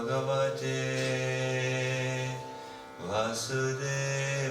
Bhagavate Vasudevaya.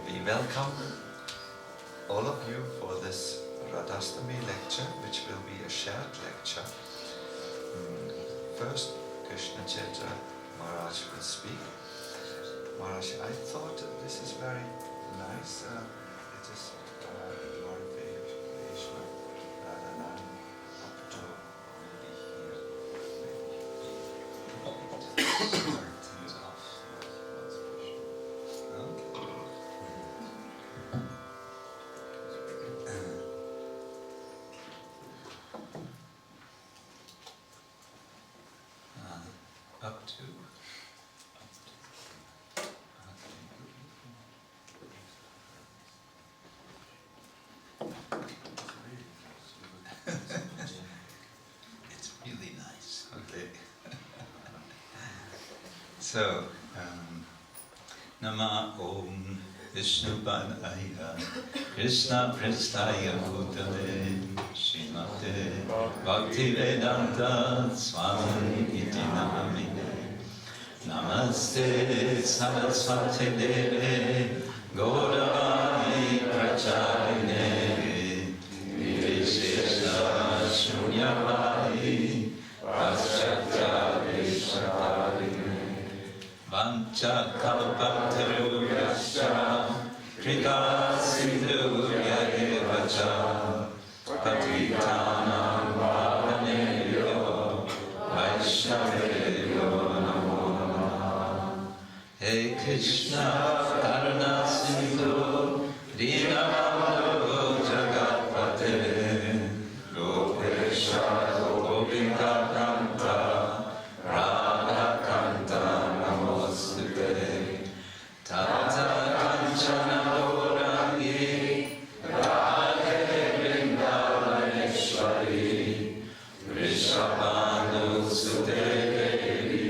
We welcome all of you for this Radhastami lecture, which will be a shared lecture. First, Krishna Kshetra Maharaj will speak. Maharaj, I thought this is very nice. It is glorification rather than up to maybe here. Up to. It's really nice. Okay. So, Nama Om Vishnupadaya Krishna Prestaya Bhutale Srimate Bhakti Vedanta Swami Iti Namine Namaste Saraswati Deve Gauravani Pracharine Nirvishesha Shunyavadi Paschatya Vishakarine Vancha Kalpataruyascha Krika Sindhuya Evacha Patitanam Bhavaneyo Vaishnaveyo Namo Namaha. Hey Krishna Karuna Sindhu Dinabandhu Jagatpate Gopesha Gopika Kanta Radha Kanta Namostute Tata Kanchana Gaurangi Radhe Vrindavaneshwari Vrishabhanu Sute Devi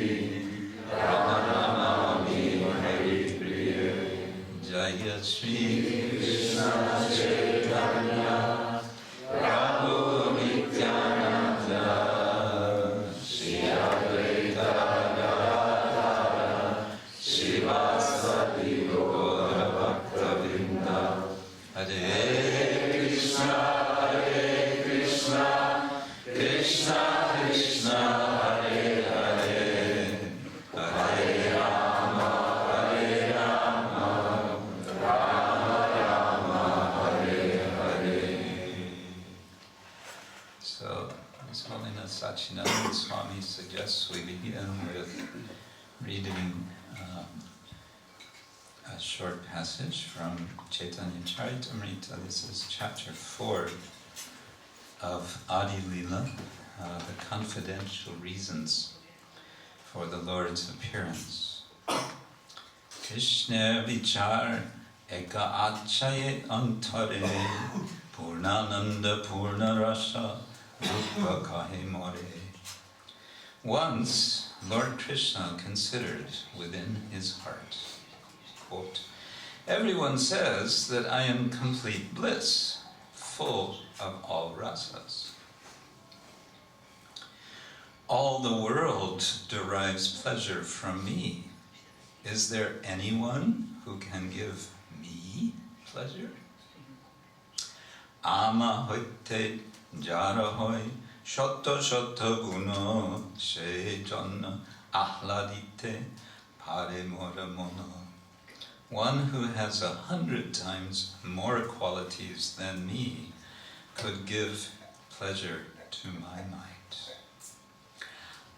Pranamami Haripriya Jaya Shri Krishna Chaitanya Prabhu Nityananda Shri Advaita Gadadhara Shivasati Gaura Bhakta Vrinda Hare Krishna Krishna Krishna Hare Hare Hare Rama Rama Rama Hare Hare. So, His Holiness Sacinandana Swami suggests we begin with reading a short passage from Chaitanya-charitamrita. This is chapter 4 of Adi Lila, the confidential reasons for the Lord's appearance. Krishna vichar eka achaye antare purnananda purnarasa rupa kahe more. Once, Lord Krishna considered within his heart, quote, everyone says that I am complete bliss, full of all rasas. All the world derives pleasure from me. Is there anyone who can give me pleasure? Ama hoite jara hoy shotta shotta guno she jonna ahladite Hare Mora Mono. One who has 100 times more qualities than me could give pleasure to my might.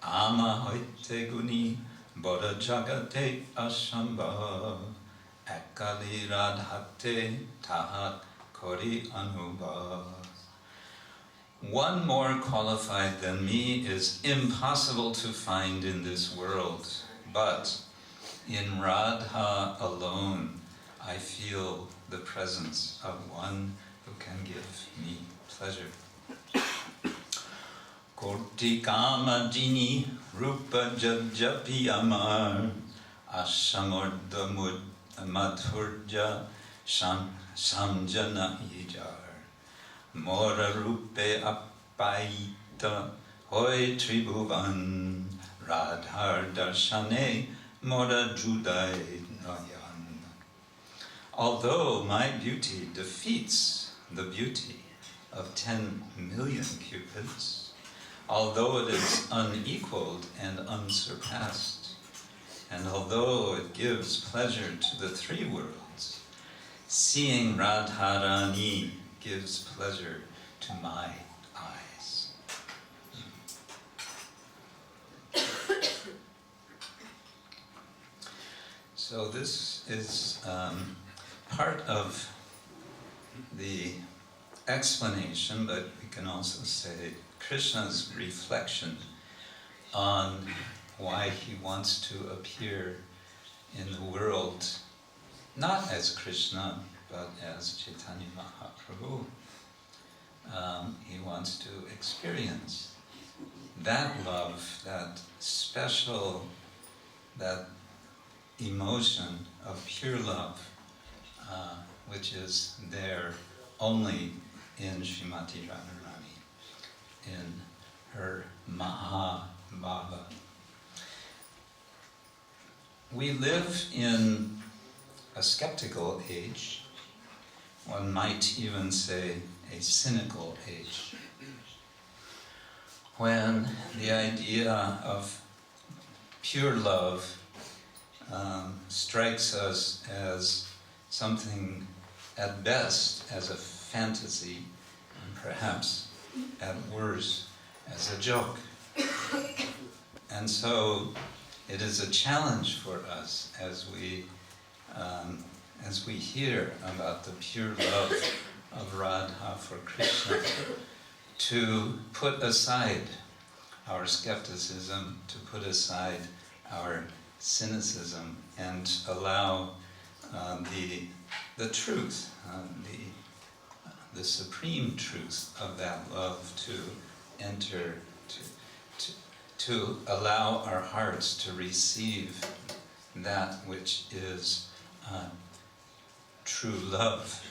Ama hoite guni Bodha jagate ashamba Ekali radhate tahat kori anubha. One more qualified than me is impossible to find in this world, but in Radha alone I feel the presence of one who can give me pleasure. Koti kama jini rupa jajapi amar ashamordha madhurja samjana ijar mora rupe appaita hoi tribhuvan radhar darshane mora judai nayan. Although my beauty defeats the beauty of 10 million cupids, although it is unequaled and unsurpassed, and although it gives pleasure to the three worlds, seeing Radharani gives pleasure to my eyes. So this is part of the explanation, but we can also say Krishna's reflection on why he wants to appear in the world, not as Krishna, but as Chaitanya Mahaprabhu. He wants to experience that love, that special, that emotion of pure love, which is there only in Srimati Radharani, in her Mahabhava. We live in a skeptical age, one might even say a cynical age, when the idea of pure love strikes us as something at best as a fantasy, and perhaps at worst as a joke. And so it is a challenge for us as we hear about the pure love of Radha for Krishna, to put aside our skepticism, to put aside our cynicism, and allow the truth, the supreme truth of that love to enter, to allow our hearts to receive that which is true love.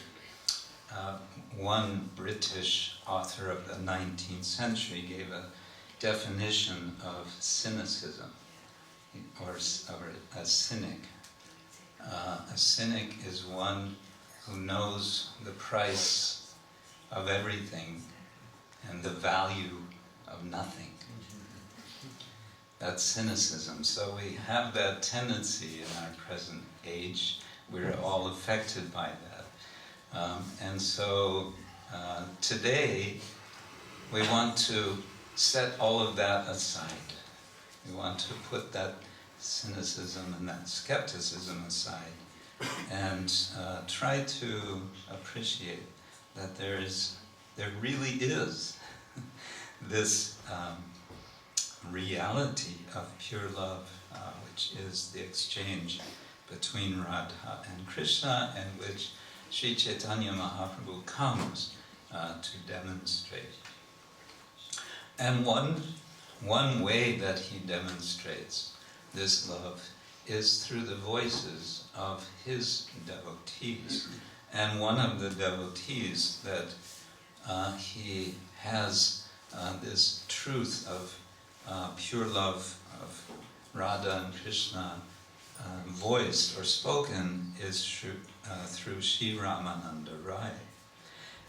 One British author of the 19th century gave a definition of cynicism, or a cynic. A cynic is one who knows the price of everything and the value of nothing. That's cynicism. So we have that tendency in our present age. We're all affected by that. And so today we want to set all of that aside. We want to put that cynicism and that skepticism aside and try to appreciate that there really is this reality of pure love, which is the exchange between Radha and Krishna, and which Sri Chaitanya Mahaprabhu comes to demonstrate. And one way that he demonstrates this love is through the voices of his devotees. And one of the devotees that he has this truth of pure love of Radha and Krishna voiced or spoken is through Sri Ramananda Rai.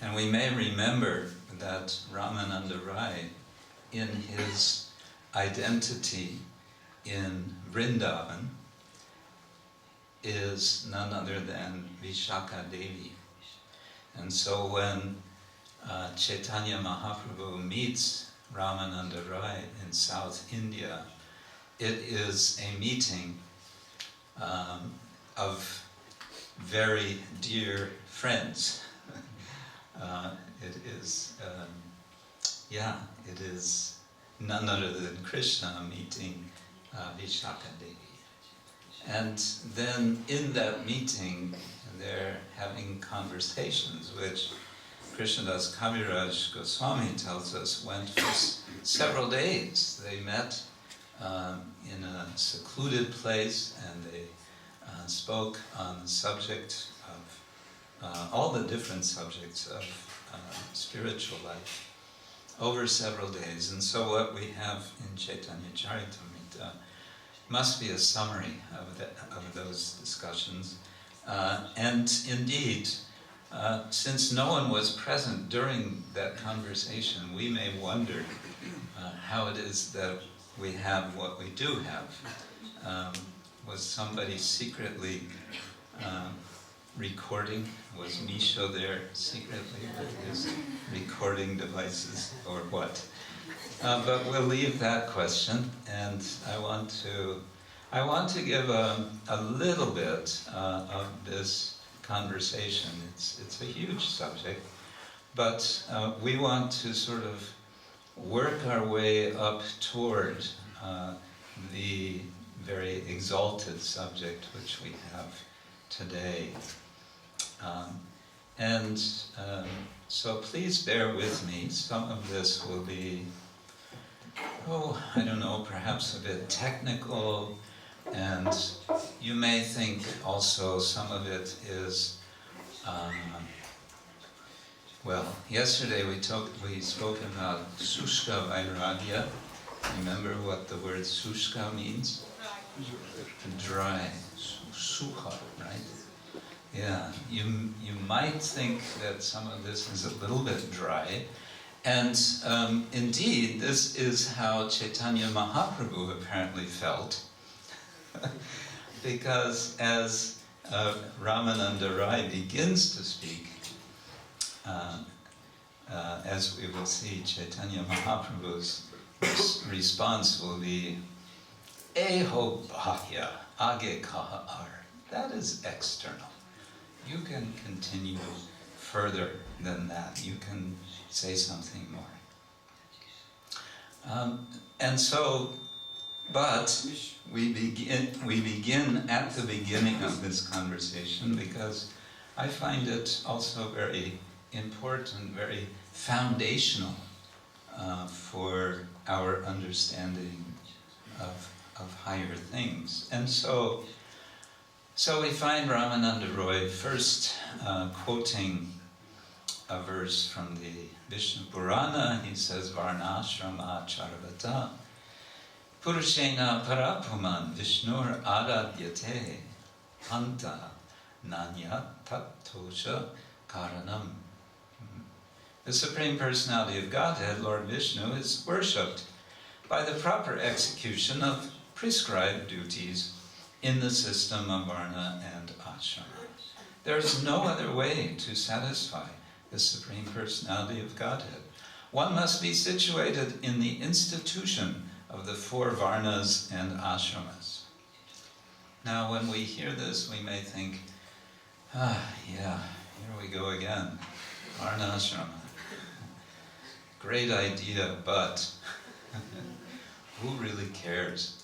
And we may remember that Ramananda Rai, in his identity in Vrindavan, is none other than Vishaka Devi. And so when Chaitanya Mahaprabhu meets Ramananda Roy in South India, it is a meeting of very dear friends. It is none other than Krishna meeting Vishaka Devi. And then in that meeting, they're having conversations, which Krishnadas Kaviraj Goswami tells us went for several days. They met in a secluded place, and they spoke on the subject of all the different subjects of spiritual life over several days. And so what we have in Chaitanya-charitamrita must be a summary of those discussions. And indeed, since no one was present during that conversation, we may wonder how it is that we have what we do have. Was somebody secretly recording? Was Misho there secretly with his recording devices, or what? But we'll leave that question, and I want to give a little bit of this conversation. It's a huge subject, but we want to sort of work our way up toward the very exalted subject which we have today. So please bear with me. Some of this will be, I don't know, perhaps a bit technical, and you may think also some of it is, yesterday we spoke about Sushka Vairagya. Remember what the word Sushka means? Dry. Sukha, right? Yeah, you might think that some of this is a little bit dry, and indeed, this is how Chaitanya Mahaprabhu apparently felt, because as Ramananda Rai begins to speak, as we will see, Chaitanya Mahaprabhu's response will be, Eho Bhaya Age Kaha Ar. That is external. You can continue further than that. You can say something more. But we begin at the beginning of this conversation, because I find it also very important, very foundational for our understanding of higher things. And so we find Ramananda Roy first quoting a verse from the Vishnu Purana. He says, Varnasrama Dharma Purushena Parapuman Vishnur Aradyate Anta Nanya Tattosha Karanam. The Supreme Personality of Godhead, Lord Vishnu, is worshipped by the proper execution of prescribed duties in the system of Varna and Ashrama. There is no other way to satisfy the Supreme Personality of Godhead. One must be situated in the institution of the 4 Varnas and Ashramas. Now, when we hear this, we may think, here we go again, Varna Ashrama. Great idea, but who really cares?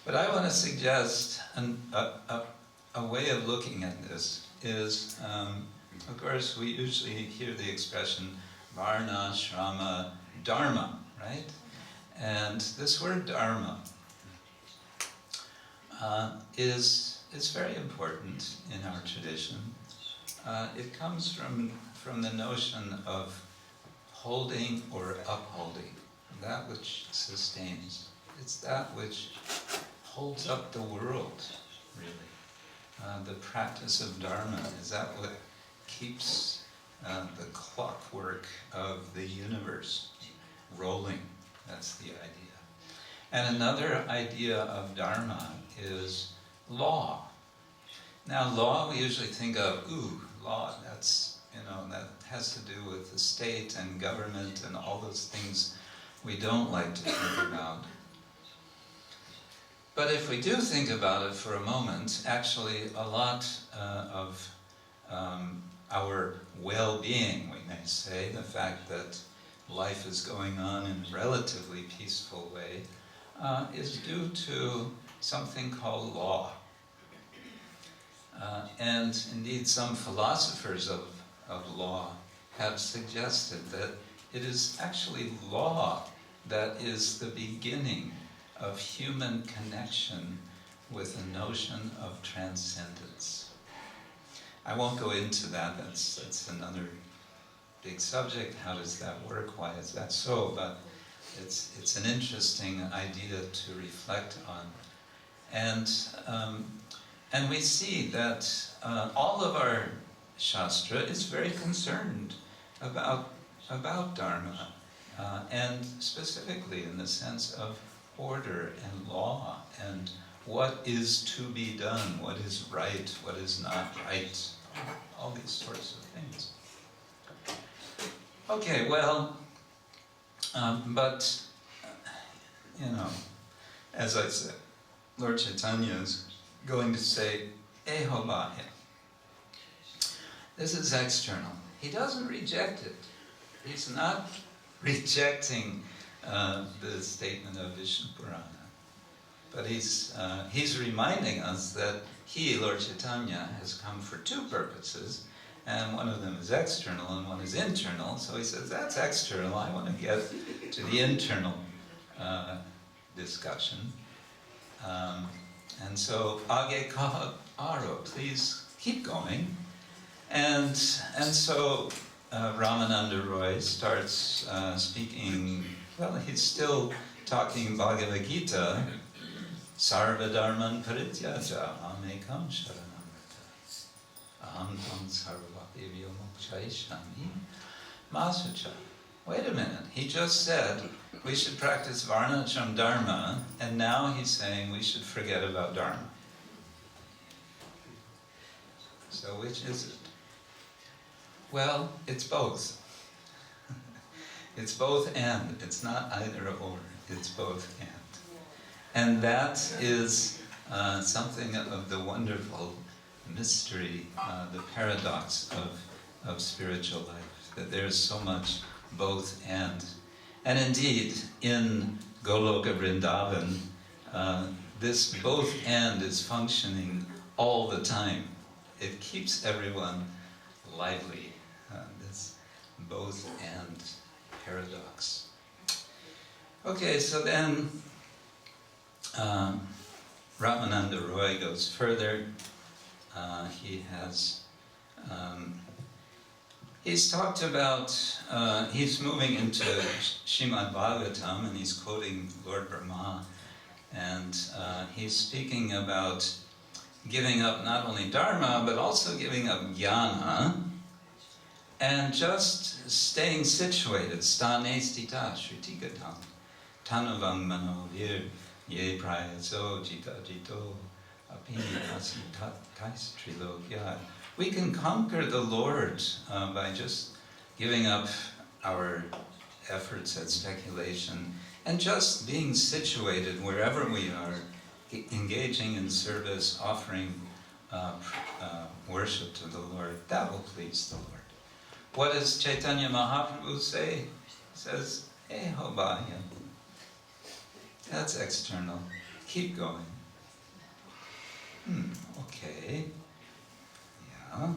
But I want to suggest a way of looking at this is, of course, we usually hear the expression Varnasrama Dharma, right? And this word Dharma is very important in our tradition. It comes from the notion of holding or upholding, that which sustains. It's that which holds up the world, really. The practice of Dharma, is that what keeps the clockwork of the universe rolling? That's the idea. And another idea of Dharma is law. Now, law we usually think of, law, that's, that has to do with the state and government and all those things we don't like to think about. But if we do think about it for a moment, actually a lot of our well-being, we may say, the fact that life is going on in a relatively peaceful way, is due to something called law. And indeed some philosophers of law have suggested that it is actually law that is the beginning of human connection with the notion of transcendence. I won't go into that, that's another big subject. How does that work? Why is that so? But it's an interesting idea to reflect on. And we see that all of our Shastra is very concerned about Dharma, and specifically in the sense of order and law, and what is to be done, what is right, what is not right, all these sorts of things. Okay, well, but, as I said, Lord Chaitanya is going to say, Eho Bahya. This is external. He doesn't reject it. He's not rejecting the statement of Vishnu Purana. But he's reminding us that he, Lord Chaitanya, has come for two purposes, and one of them is external and one is internal. So he says, that's external. I want to get to the internal discussion. And so, Age Kaha Aro, please keep going. And so Ramananda Roy starts speaking, well, he's still talking Bhagavad Gita, Sarva Dharman Parityaja, Amekam Sharanamrita, Aham Tam Sarvabhavyo Mokshayishami, Masucha. Wait a minute, he just said we should practice Varnasrama Dharma, and now he's saying we should forget about Dharma. So which is it? Well, it's both. It's both and. It's not either or. It's both and. And that is something of the wonderful mystery, the paradox of spiritual life, that there's so much both and. And indeed, in Goloka Vrindavan, this both and is functioning all the time. It keeps everyone lively, this both and paradox. Okay, so then Ramananda Roy goes further. He has he's talked about, he's moving into Srimad Bhagavatam, and he's quoting Lord Brahma, and he's speaking about giving up not only Dharma, but also giving up Jnana, and just staying situated, stane stita shritigatam, tanavang mano vir, ye prayaso jita jito, api asitais trilokya. We can conquer the Lord by just giving up our efforts at speculation and just being situated wherever we are, engaging in service, offering worship to the Lord. That will please the Lord. What does Chaitanya Mahaprabhu say? He says, Eho Bahya. That's external. Keep going. Okay. Yeah.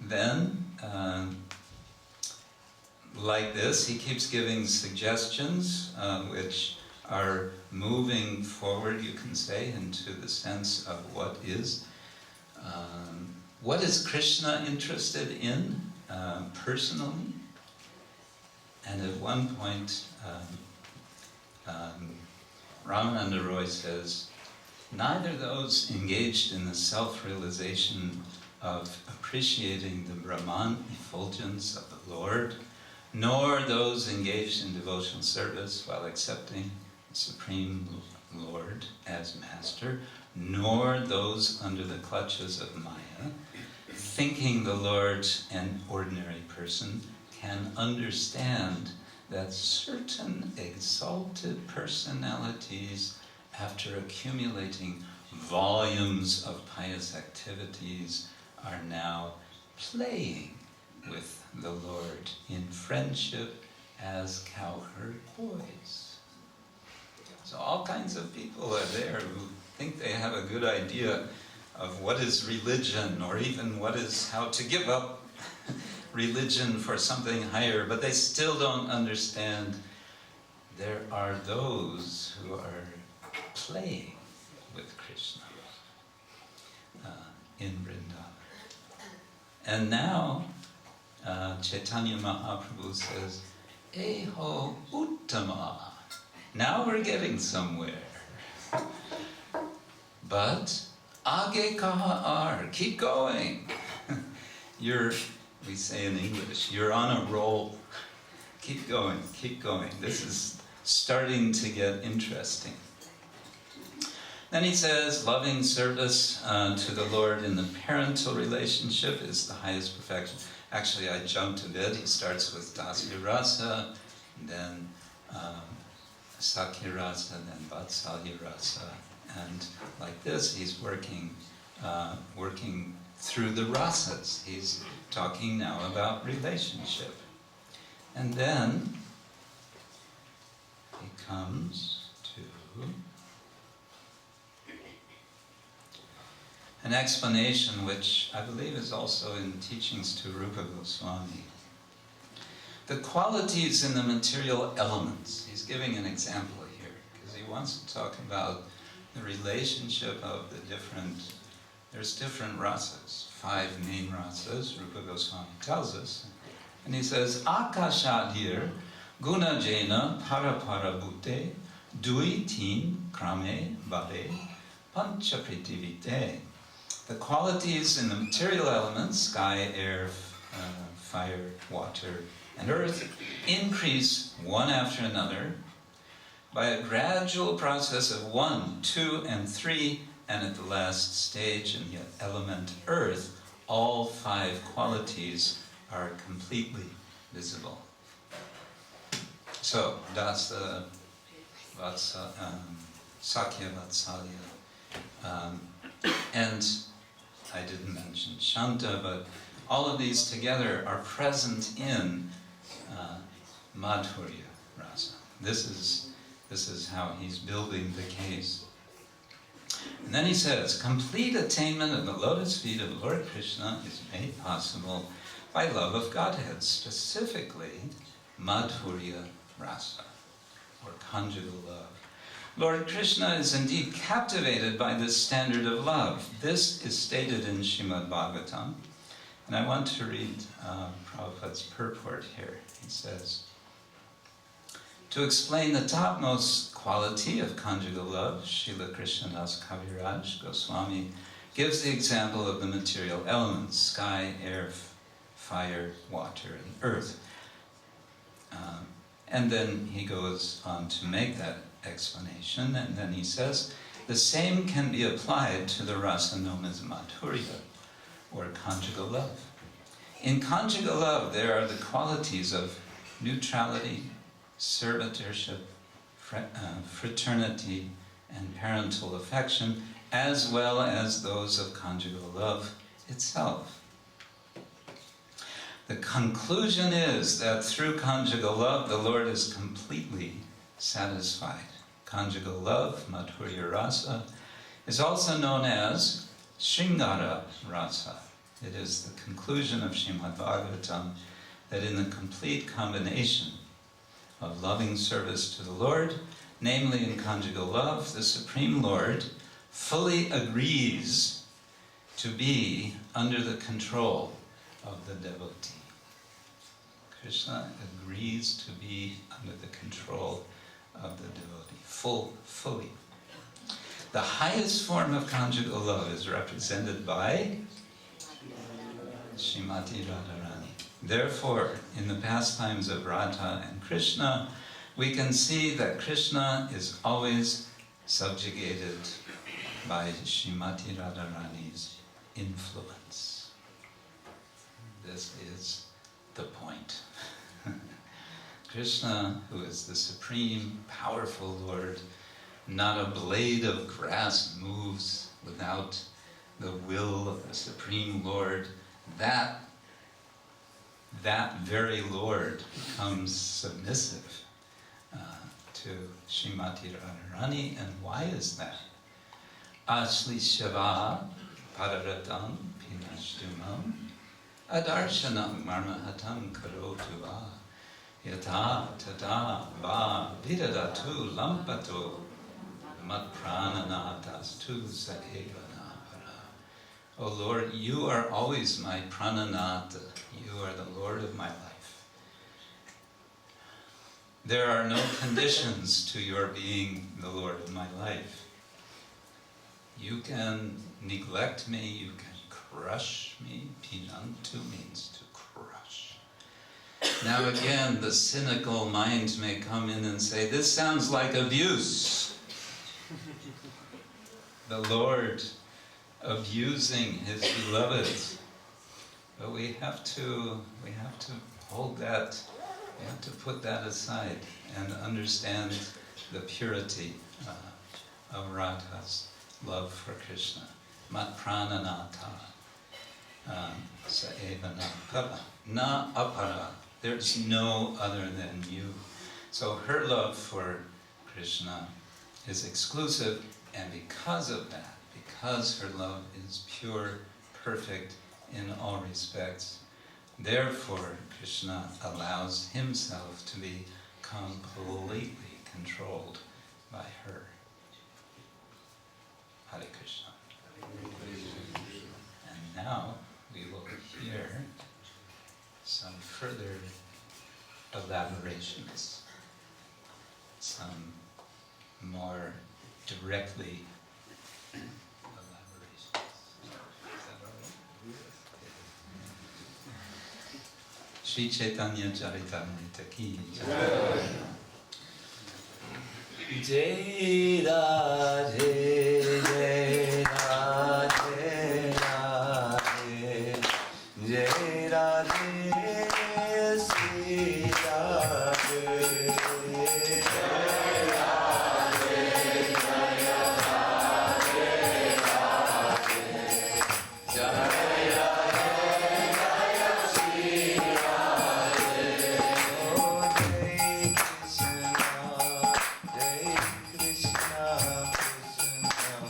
Then, like this, he keeps giving suggestions which are moving forward, you can say, into the sense of what is Krishna interested in personally. And at one point, Ramananda Roy says, neither those engaged in the self-realization of appreciating the Brahman effulgence of the Lord, nor those engaged in devotional service while accepting the supreme Lord as master, nor those under the clutches of Maya, thinking the Lord an ordinary person, can understand that certain exalted personalities, after accumulating volumes of pious activities, are now playing with the Lord in friendship as cowherd boys. So all kinds of people are there who think they have a good idea of what is religion, or even how to give up religion for something higher, but they still don't understand there are those who are playing with Krishna in Vrindavan. And now Chaitanya Mahaprabhu says, Eho Uttama. Now we're getting somewhere. But Age kaha ar, keep going. We say in English, you're on a roll. Keep going, keep going. This is starting to get interesting. Then he says, loving service to the Lord in the parental relationship is the highest perfection. Actually, I jumped a bit. He starts with Dasya Rasa, then Sakya Rasa, then Vatsalya Rasa. And like this, he's working through the rasas. He's talking now about relationship. And then he comes to an explanation which I believe is also in teachings to Rupa Goswami. The qualities in the material elements. He's giving an example here, because he wants to talk about the relationship of there's different rasas, 5 main rasas, Rupa Goswami tells us. And he says, Akashadir guna jena parapara bhute dui tin krame bade panchapritivite. The qualities in the material elements, sky, air, fire, water, and earth, increase one after another by a gradual process of 1, 2, and 3, and at the last stage in the element earth, all 5 qualities are completely visible. So that's the Sakya Vatsalya. And I didn't mention Shanta, but all of these together are present in Madhurya Rasa. This is how he's building the case. And then he says, complete attainment of the lotus feet of Lord Krishna is made possible by love of Godhead, specifically Madhurya Rasa, or conjugal love. Lord Krishna is indeed captivated by this standard of love. This is stated in Srimad Bhagavatam. And I want to read Prabhupada's purport here. He says, to explain the topmost quality of conjugal love, Srila Krishnadas Kaviraj Goswami gives the example of the material elements, sky, air, fire, water, and earth. And then he goes on to make that explanation, and then he says, the same can be applied to the rasa known as Madhurya, or conjugal love. In conjugal love, there are the qualities of neutrality, servitorship, fraternity, and parental affection, as well as those of conjugal love itself. The conclusion is that through conjugal love, the Lord is completely satisfied. Conjugal love, Madhurya Rasa, is also known as Shringara Rasa. It is the conclusion of Srimad Bhagavatam that in the complete combination of loving service to the Lord, namely in conjugal love, the Supreme Lord fully agrees to be under the control of the devotee. Krishna agrees to be under the control of the devotee, fully. The highest form of conjugal love is represented by Srimati Radharani. Therefore, in the pastimes of Radha and Krishna, we can see that Krishna is always subjugated by Srimati Radharani's influence. This is the point. Krishna, who is the supreme, powerful Lord, not a blade of grass moves without the will of the Supreme Lord. That very Lord becomes submissive to Srimati Radharani. And why is that? Asli Shiva Pararatam Pinashtumam Adarshanam Marmahatam Karotu Va Yata Tada Va Vidadatu Lampato Mat Prananatas Saevana Para. O Lord, you are always my prananata. You are the Lord of my life. There are no conditions to your being the Lord of my life. You can neglect me, you can crush me. Pinantu means to crush. Now again, the cynical mind may come in and say, this sounds like abuse. The Lord abusing His beloved. But we have to hold that, we have to put that aside and understand the purity of Radha's love for Krishna. Mat prananata saevana para. Na apara. There's no other than you. So her love for Krishna is exclusive, and because of that, because her love is pure, perfect in all respects, therefore Krishna allows himself to be completely controlled by her. Hare Krishna. And now we will hear some further elaborations, some more directly elaborations. Is that all right? Shri Chaitanya-charitamrita Adi. Jai Radhe, Jai Radhe, Radhe, Jai Radhe, Sri Radhe. Krishna, Krishna,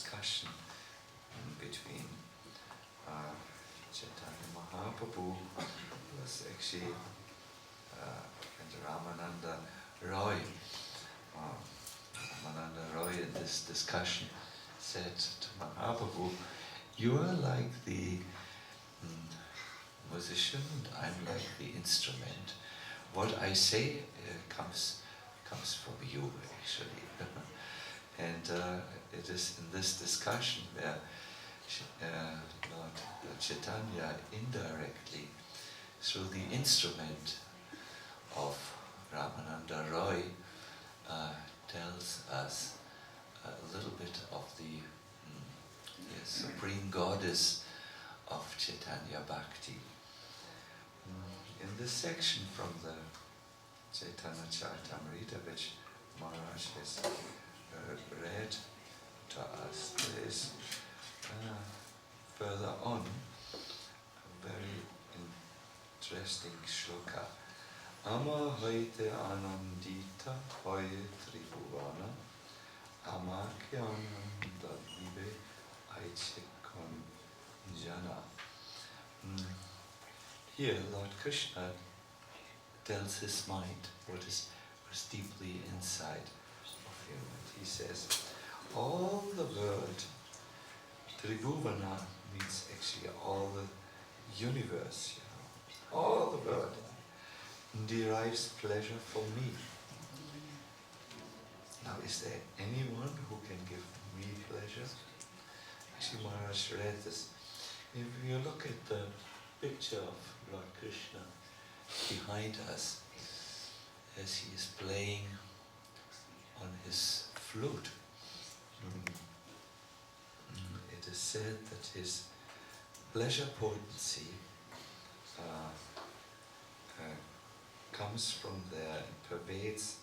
discussion between Chaitanya Mahaprabhu was actually and Ramananda Roy. Ramananda Roy in this discussion said to Mahaprabhu, "You are like the musician and I'm like the instrument. What I say comes from you, actually." And it is in this discussion where Lord Chaitanya indirectly, through the instrument of Ramananda Roy, tells us a little bit of the supreme goddess of Chaitanya Bhakti. In this section from the Chaitanya-charitamrita, which Maharaj has read to us, there is further on a very interesting shloka. Ama hoite anandita hoye tribhuvana, amakyananda vive HH Ljubljana. Here Lord Krishna tells his mind what is deeply inside of him. And he says, all the world, Tribhuvana means actually all the universe, all the world derives pleasure from me. Now, is there anyone who can give me pleasure? Actually, Maharaj read this. If you look at the picture of Lord Krishna behind us, as he is playing on his flute, it is said that his pleasure potency comes from there and pervades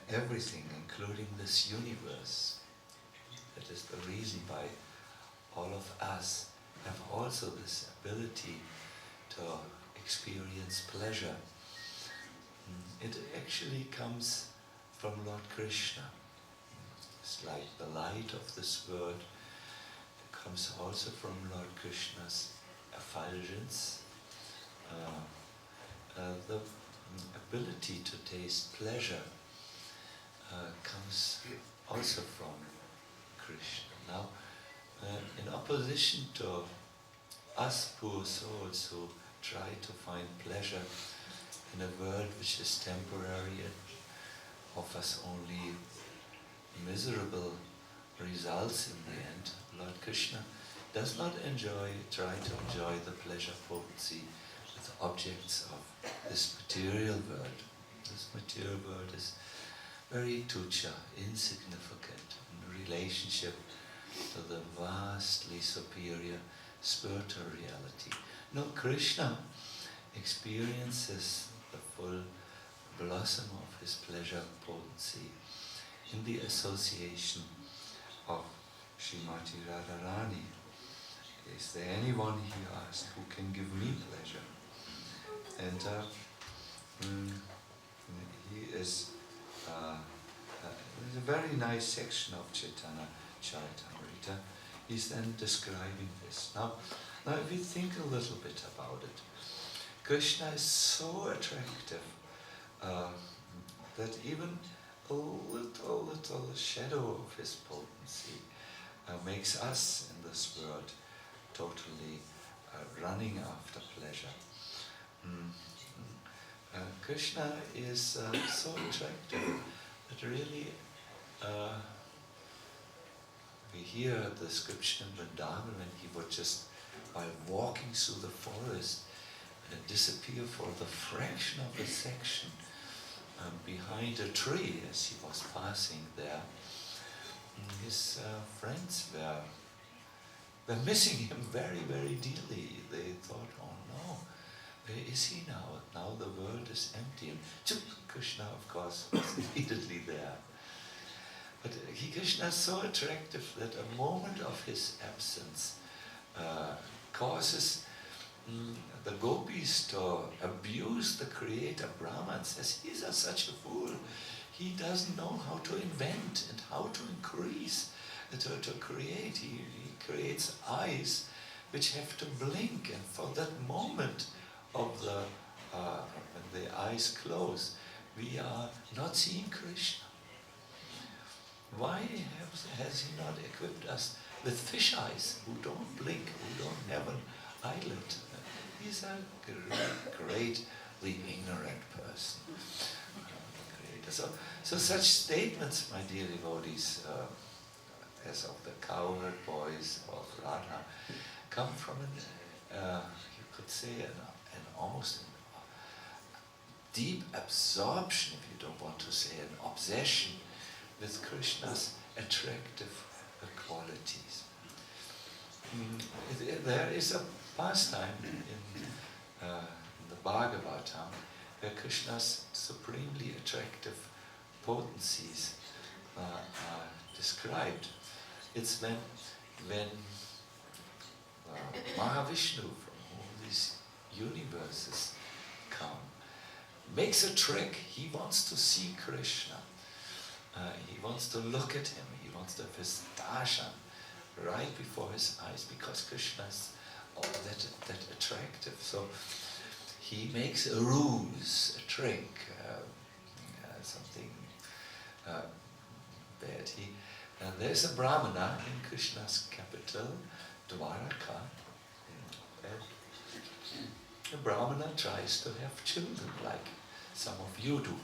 everything, including this universe. That is the reason why all of us have also this ability to experience pleasure. It actually comes from Lord Krishna. It's like the light of this world. It comes also from Lord Krishna's effulgence. The ability to taste pleasure comes also from Krishna. Now, in opposition to us poor souls who try to find pleasure in a world which is temporary and offers only miserable results in the end, Lord Krishna does not try to enjoy the pleasure potency with objects of this material world. This material world is very tucha, insignificant in relationship to the vastly superior spiritual reality. No, Krishna experiences the full blossom of his pleasure potency in the association of Srimati Radharani. Is there anyone, he asked, who can give me pleasure? And he is there's a very nice section of Chaitanya-charitamrita. He's then describing this. Now if you think a little bit about it, Krishna is so attractive that even a little shadow of his potency makes us in this world totally running after pleasure. Krishna is so attractive that really we hear the description in Vrindavan when he would just, while walking through the forest, disappear for the fraction of a section behind a tree as he was passing there. His friends were missing him very, very dearly. They thought, oh no, where is he now? Now the world is empty. And Krishna, of course, was immediately there. But Krishna is so attractive that a moment of his absence causes the gopis to abuse the creator Brahma and says, he's such a fool. He doesn't know how to invent and how to increase to create. He creates eyes which have to blink, and for that moment of the when the eyes close, we are not seeing Krishna. Why has he not equipped us with fish eyes who don't blink, who don't have an eyelid? He's a greatly ignorant person. So such statements, my dear devotees, as of the cowherd boys of Radha, come from you could say, an almost deep absorption, if you don't want to say an obsession, with Krishna's attractive qualities. There is a pastime in the Bhagavatam where Krishna's supremely attractive potencies are described. It's when Mahavishnu, from whom these universes come, makes a trick. He wants to see Krishna. He wants to look at him. He wants to have his darshan right before his eyes, because Krishna is that attractive. So he makes a ruse, a trick, something bad. There's a brahmana in Krishna's capital, Dwaraka. The brahmana tries to have children, like some of you do.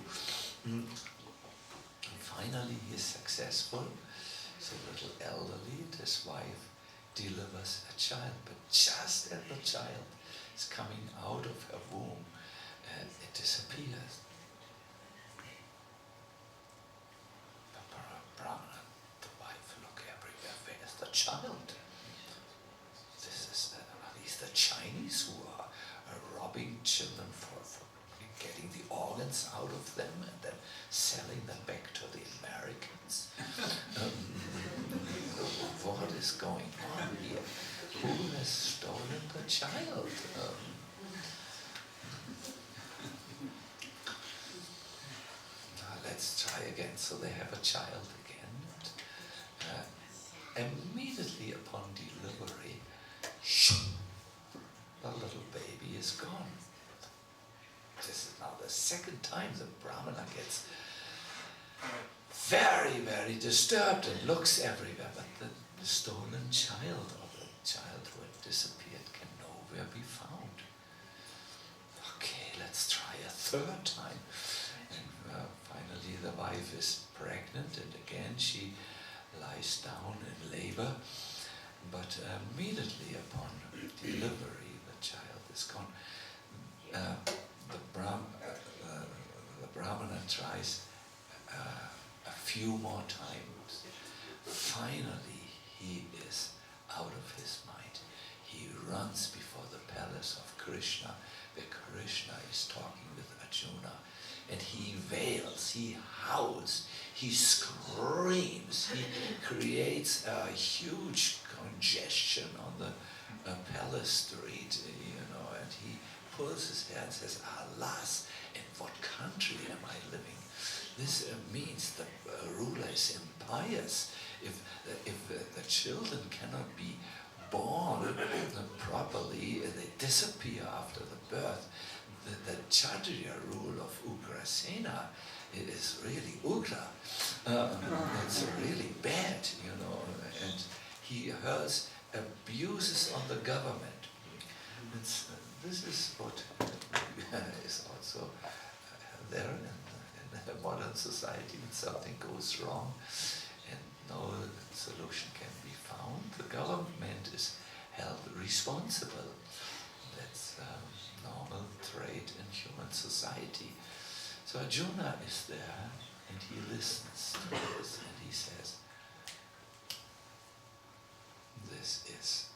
Finally he is successful. He's a little elderly, and his wife delivers a child, but just as the child is coming out of her womb, it disappears. The brahmana, the wife, look everywhere. Where's the child? Are these the Chinese who are robbing children for getting the organs out of them and then selling them back to the Americans? What is going on here? Who has stolen the child? Let's try again. So they have a child again. Immediately upon delivery, the little baby is gone. This is now the second time the brahmana gets very, very disturbed and looks everywhere, but the stolen child, or the child who had disappeared, can nowhere be found. Okay, let's try a third time. And finally the wife is pregnant, and again she lies down in labor, but immediately upon delivery the child is gone. The brahmana tries a few more times. Finally he is out of his mind. He runs before the palace of Krishna, where Krishna is talking with Arjuna, and he wails, he howls, he screams, he creates a huge congestion on the palace street, and he pulls his hair and says, "Alas, in what country am I living? This means the ruler is impious. If the children cannot be born properly, they disappear after the birth. The Kshatriya rule of Ugrasena is really Ugra. It's really bad, and he hurls abuses on the government. This is what is also there in a modern society. When something goes wrong and no solution can be found, the government is held responsible. That's normal trait in human society. So Arjuna is there and he listens to this and he says, this is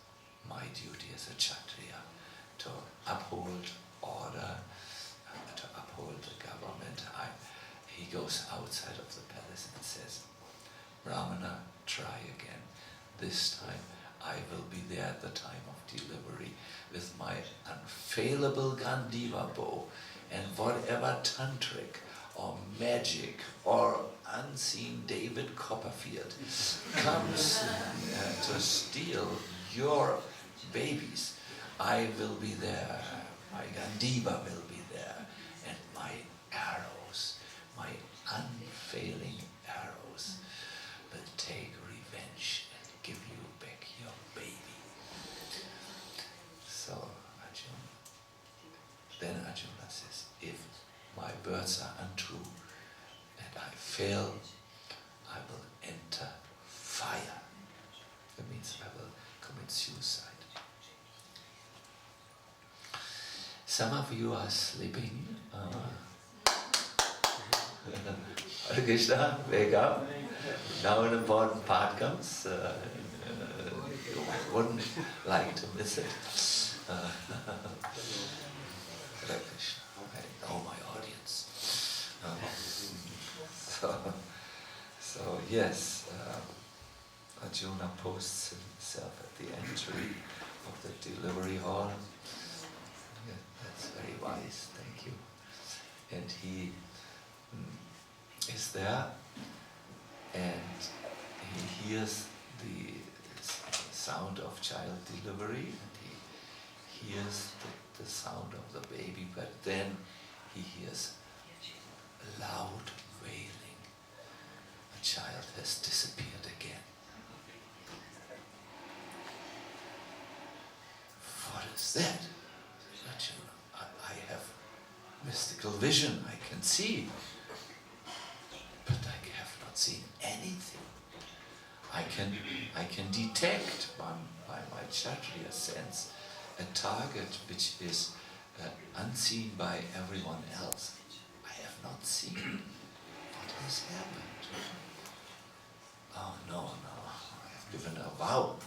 my duty as a Kshatriya, to uphold order, to uphold the government. He goes outside of the palace and says, Brahmana, try again. This time I will be there at the time of delivery with my unfailable Gandiva bow, and whatever tantric or magic or unseen David Copperfield comes to steal your babies, I will be there, my Gandiva will be there, and my arrows, my unfailing arrows, will take revenge and give you back your baby. So Arjuna, then Arjuna says, if my words are untrue and I fail, I will enter fire. That means I will commit suicide. Some of you are sleeping. Hare Krishna, wake up. Now an important part comes. You wouldn't like to miss it. Hare Krishna, I know my audience. So yes, Arjuna posts himself at the entry of the delivery hall. Yeah, that's very wise, thank you. And he is there, and he hears the sound of child delivery, and he hears the sound of the baby, but then he hears loud wailing. A child has disappeared again. What is that? I have mystical vision, I can see, but I have not seen anything. I can detect by my Kshatriya sense a target which is unseen by everyone else. I have not seen what has happened. Oh no, I have given a vow.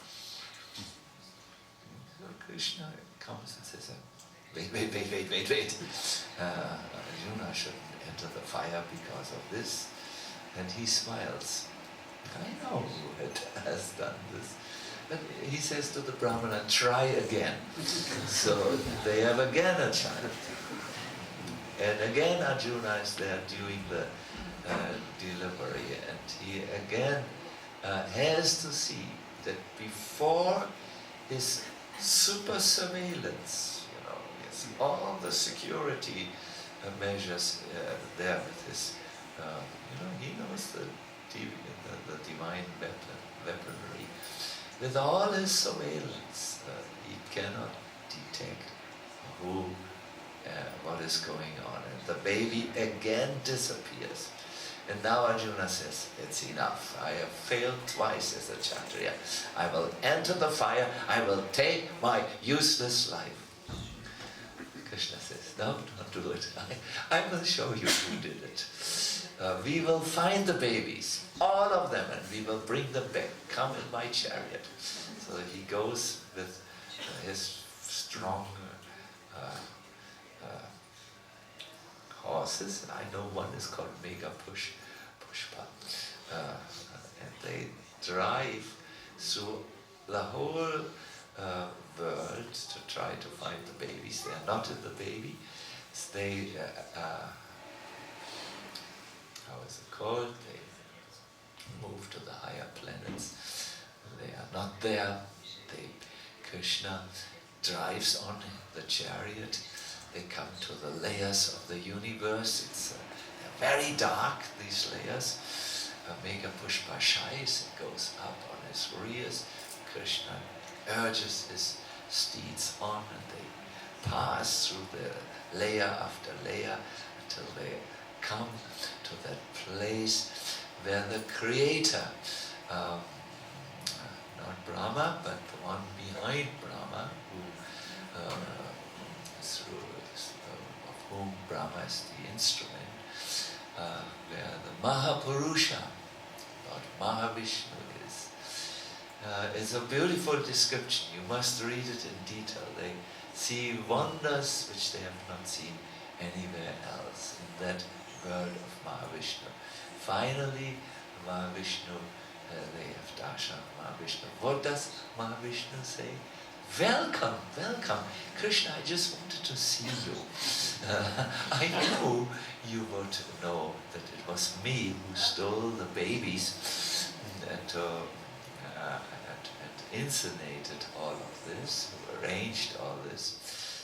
So Krishna comes and says, wait. Arjuna shouldn't enter the fire because of this. And he smiles. I know who has done this. But he says to the Brahmana, try again. So they have again a child. And again Arjuna is there doing the delivery. And he again has to see that before his super surveillance, yes, all the security measures there with his, he knows the divine weaponry. With all his surveillance, he cannot detect what is going on. And the baby again disappears. And now Arjuna says, it's enough. I have failed twice as a Kshatriya. I will enter the fire. I will take my useless life. Krishna says, no, don't do it. I will show you who did it. We will find the babies, all of them, and we will bring them back. Come in my chariot. So he goes with his strong horses. I know one is called Mega Pushpa. And they drive through the whole world to try to find the babies. They are not in the baby. They, how is it called? They move to the higher planets. They are not there. Krishna drives on the chariot. They come to the layers of the universe. They're very dark, these layers. Mega Pushpa shies and goes up on his rears. Krishna urges his steeds on, and they pass through the layer after layer until they come to that place where the Creator, not Brahma, but the one behind Brahma, of whom Brahma is the instrument, where the Mahapurusha, Lord Mahavishnu is. It's a beautiful description. You must read it in detail. They see wonders which they have not seen anywhere else in that world of Mahavishnu. Finally, Mahavishnu, they have darshan of Mahavishnu. What does Mahavishnu say? welcome, welcome. Krishna, I just wanted to see you. I knew you would know that it was me who stole the babies and incinerated all of this, arranged all this,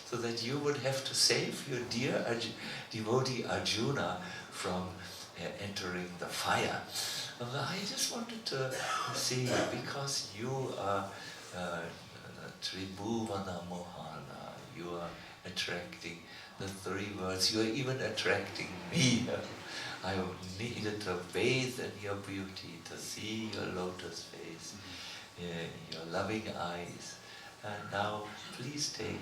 so that you would have to save your dear devotee Arjuna from entering the fire. I just wanted to see you because you are Tribhuvana Mohana, you are attracting the three worlds, you are even attracting me. I needed to bathe in your beauty, to see your lotus face, your loving eyes. And now please take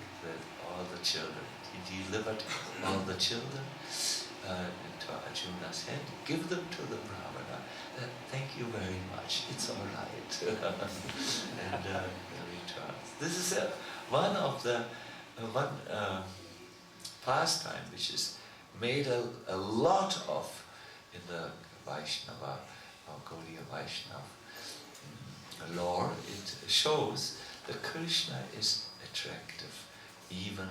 all the children. He delivered all the children into Arjuna's hand. Give them to the Brahmana. Thank you very much. It's all right. And return. This is one of the pastime which is made a lot of in the Vaishnava or Gaudiya Vaishnava lore. It shows that Krishna is attractive, even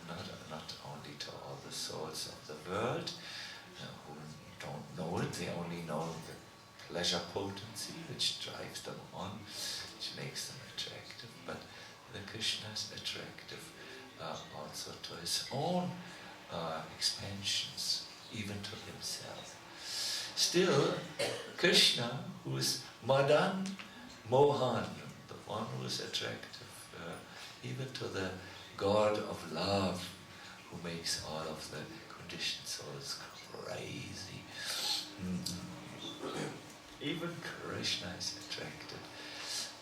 not only to all the souls of the world who don't know it. They only know the pleasure potency which drives them on, which makes them attractive. But the Krishna is attractive also to his own expansions, even to himself. Still, Krishna, who is Madan Mohan, the one who is attractive, even to the God of love, who makes all of the conditioned souls crazy. Even Krishna is attracted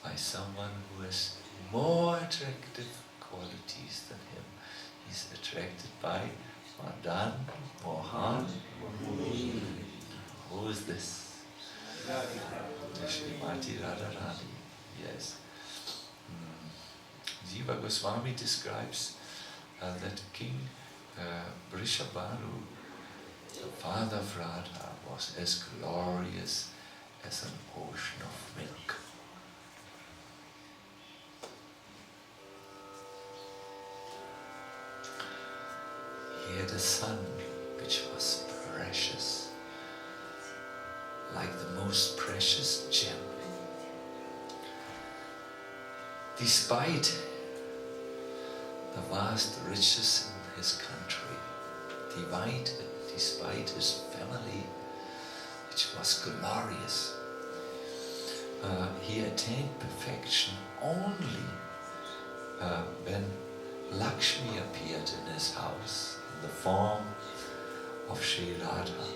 by someone who has more attractive qualities than him. He's attracted by Madan Mohan. Who is this? Srimati Radharani. Yes. Jiva Goswami describes that King Vrishabhanu, the father of Radha, was as glorious as an ocean of milk. He had a son which was precious, like the most precious gem. Despite the vast riches in his country, despite his family, which was glorious, he attained perfection only when Lakshmi appeared in his house in the form of Sri Radha,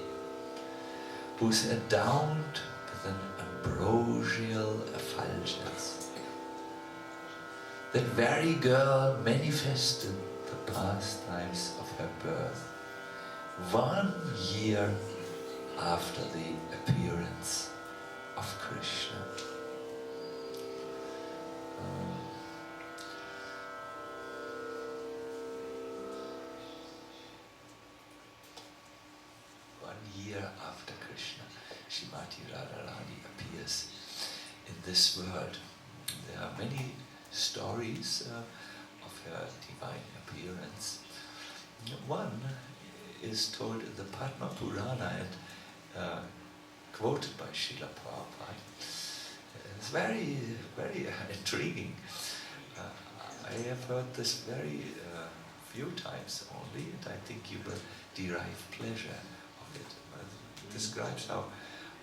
who is endowed with an ambrosial effulgence. That very girl manifested the pastimes of her birth 1 year after the appearance of Krishna. After Krishna, Srimati Radharani appears in this world. There are many stories of her divine appearance. One is told in the Padma Purana and quoted by Srila Prabhupada. It's very, very intriguing. I have heard this very few times only, and I think you will derive pleasure of it. It describes how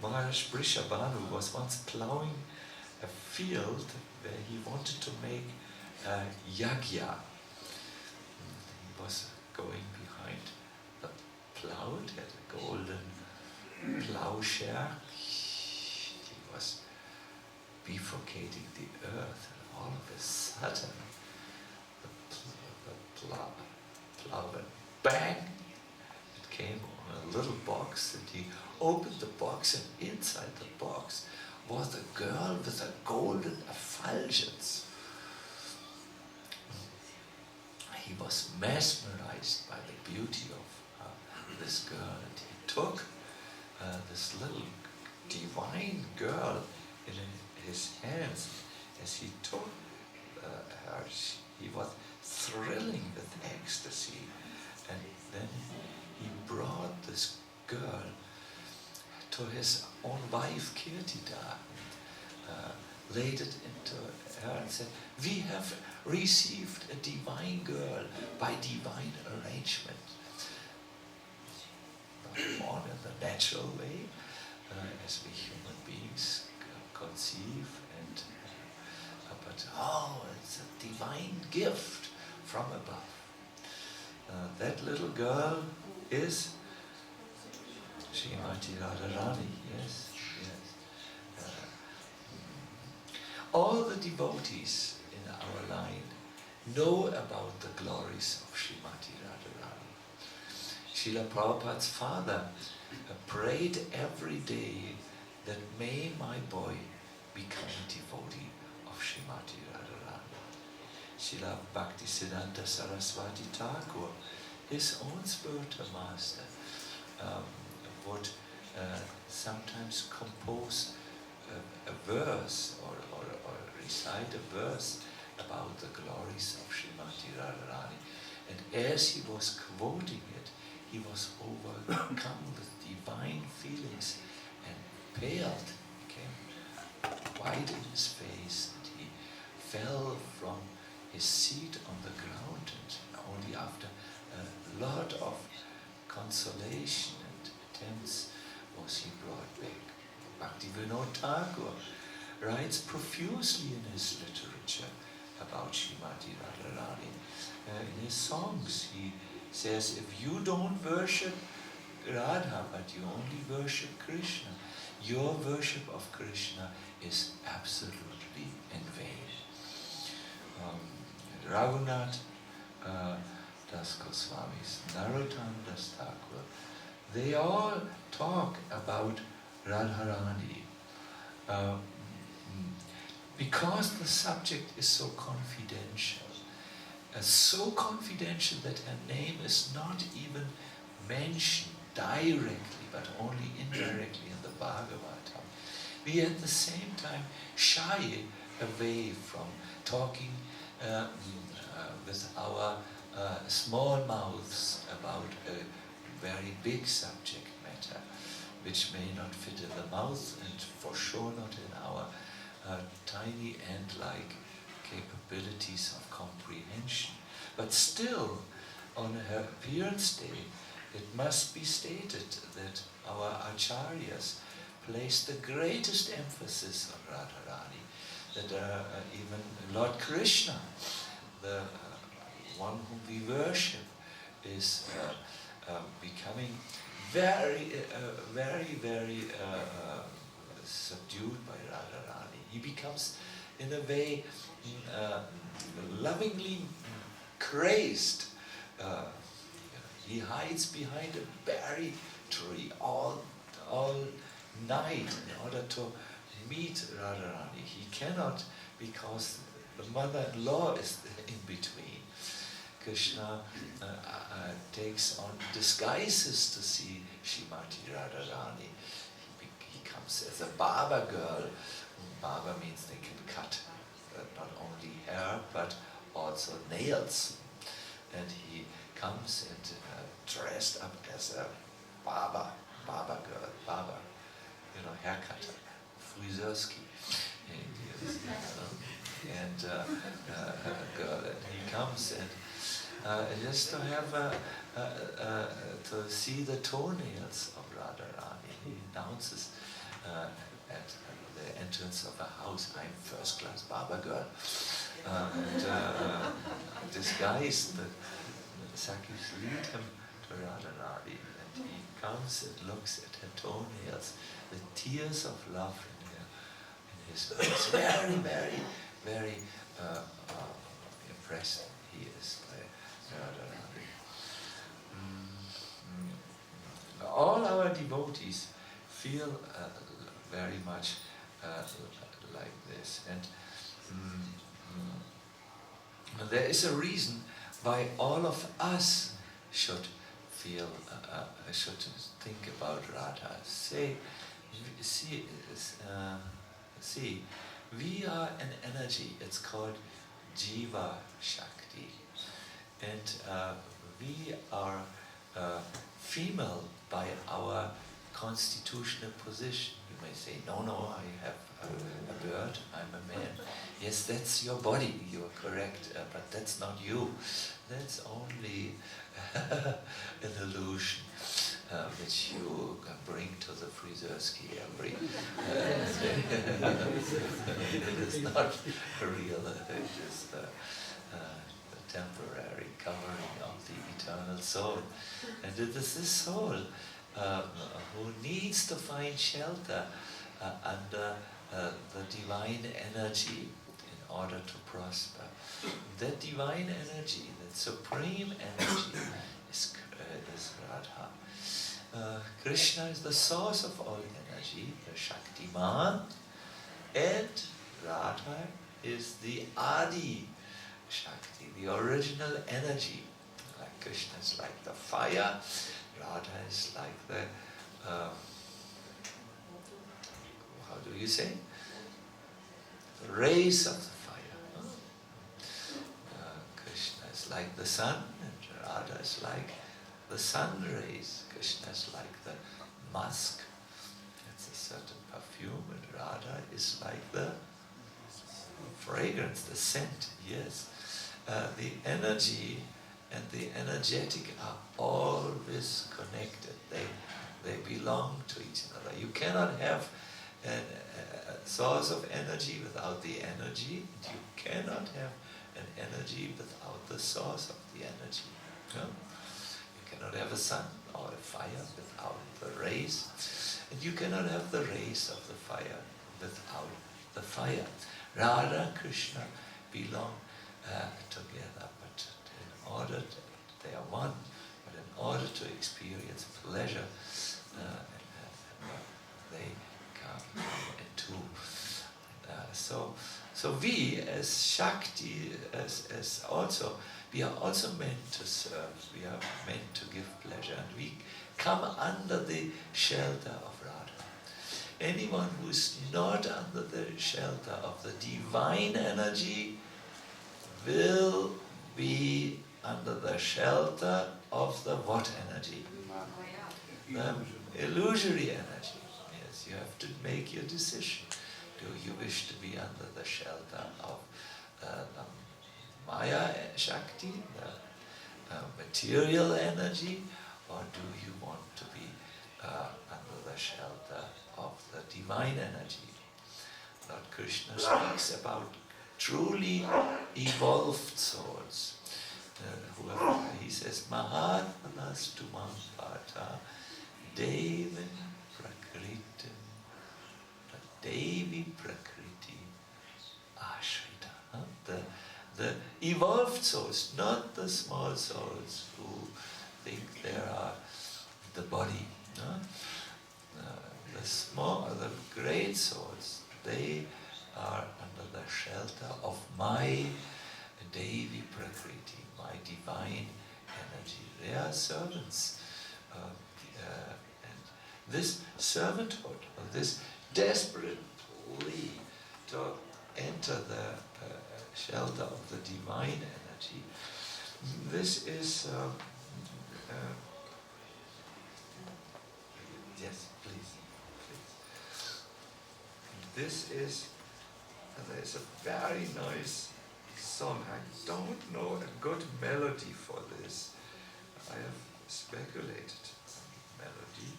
Maharaj Vrishabhanu was once plowing a field where he wanted to make a yagya. He was going behind the plow, it had a golden plowshare. He was bifurcating the earth, and all of a sudden the plow went bang. It came on a little box, and he opened the box, and inside the box was a girl with a golden effulgence. He was mesmerized by the beauty of this girl, and he took this little divine girl in his hands. As he took her. He was thrilling with ecstasy, and then he brought this girl to his own wife Kirtida, laid it into her and said, "We have received a divine girl by divine arrangement." Born in the natural way, as we human beings conceive, and but it's a divine gift from above. That little girl is Srimati Radharani. Yes. All the devotees in our line know about the glories of Srimati Radharani. Srila Prabhupada's father prayed every day that may my boy become a devotee of Srimati Radharani. Srila Bhaktisiddhanta Saraswati Thakur, his own spiritual master, would sometimes compose a verse or recite a verse about the glories of Srimati Radharani. And as he was quoting it, he was overcome with divine feelings and paled, became white in his face, and he fell from his seat on the ground, and only after a lot of consolation and attempts was he brought back. Bhaktivinoda Thakur writes profusely in his literature about Srimati Radharani. In his songs he says, if you don't worship Radha but you only worship Krishna, your worship of Krishna is absolutely in vain. Raghunath Das Goswamis, Narottam Das Thakur, they all talk about Radharani because the subject is so confidential that her name is not even mentioned directly but only indirectly in the Bhagavatam. We at the same time shy away from talking with our small mouths about a very big subject matter, which may not fit in the mouth and for sure not in our tiny ant-like capabilities of comprehension. But still, on her appearance day, it must be stated that our acharyas placed the greatest emphasis on Radharani, that even Lord Krishna, the one whom we worship, is becoming very subdued by Radharani. He becomes, in a way, lovingly crazed. He hides behind a berry tree all night in order to meet Radharani. He cannot, because the mother-in-law is in between. Krishna takes on disguises to see Srimati Radharani. He comes as a barber girl. Barber means they can cut not only hair but also nails. And he comes and dressed up as a barber girl, hair cutter, friseurski. And girl, and he comes and just to have to see the toenails of Radharani. He announces at the entrance of a house, "I'm first-class barber girl," and disguised. The Sakis lead him to Radharani, and he comes and looks at her toenails, the tears of love in his face. Very impressed he is by Radharani. All our devotees feel very much like this, and there is a reason why all of us should feel, should think about Radha. See, we are an energy. It's called Jiva Shakti. And we are female by our constitutional position. You may say, no, I have a bird, I'm a man. Yes, that's your body, you are correct, but that's not you. That's only an illusion which you can bring to the Friserski every day. It is not real, it is the temporary covering of the eternal soul. And it is this soul who needs to find shelter under the divine energy in order to prosper. That divine energy, that supreme energy is Radha. Krishna is the source of all energy, the Shaktiman, and Radha is the Adi Shakti, the original energy. Like Krishna is like the fire, Radha is like the, how do you say? The rays of the fire. Krishna is like the sun, and Radha is like the sun rays. Krishna is like the musk. It's a certain perfume, and Radha is like the fragrance, the scent, yes. The energy and the energetic are always connected. They belong to each other. You cannot have a source of energy without the energy, and you cannot have an energy without the source of the energy. No? You cannot have a sun or a fire without the rays, and you cannot have the rays of the fire without the fire. Radha and Krishna belong together, but in order they are one, but in order to experience pleasure, they come in two. So we as Shakti, as also, we are also meant to serve, we are meant to give pleasure, and we come under the shelter of Radha. Anyone who is not under the shelter of the divine energy will be under the shelter of the what energy? The illusory energy. Yes, you have to make your decision. Do you wish to be under the shelter of the Maya Shakti, the material energy, or do you want to be under the shelter of the divine energy? Lord Krishna speaks about truly evolved souls. He says, Mahatmanas tumam pata devin prakritim devi prakriti ashrita. The evolved souls, not the small souls who think they are the body. No? The great souls, they are under the shelter of my Devi Prakriti, my divine energy. They are servants. And this servanthood, this desperate plea to enter the shelter of the divine energy, this is... yes, please. There's a very nice song. I don't know a good melody for this. I have speculated on melody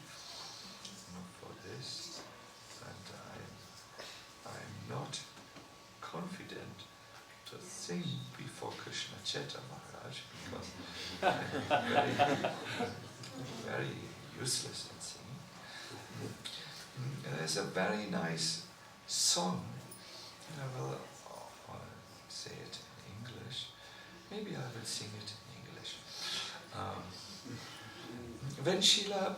for this, and I'm not confident to sing before Krishna Kshetra Maharaj because I'm very useless in singing. There's a very nice song, and I will say it in English. Maybe I will sing it in English. When Srila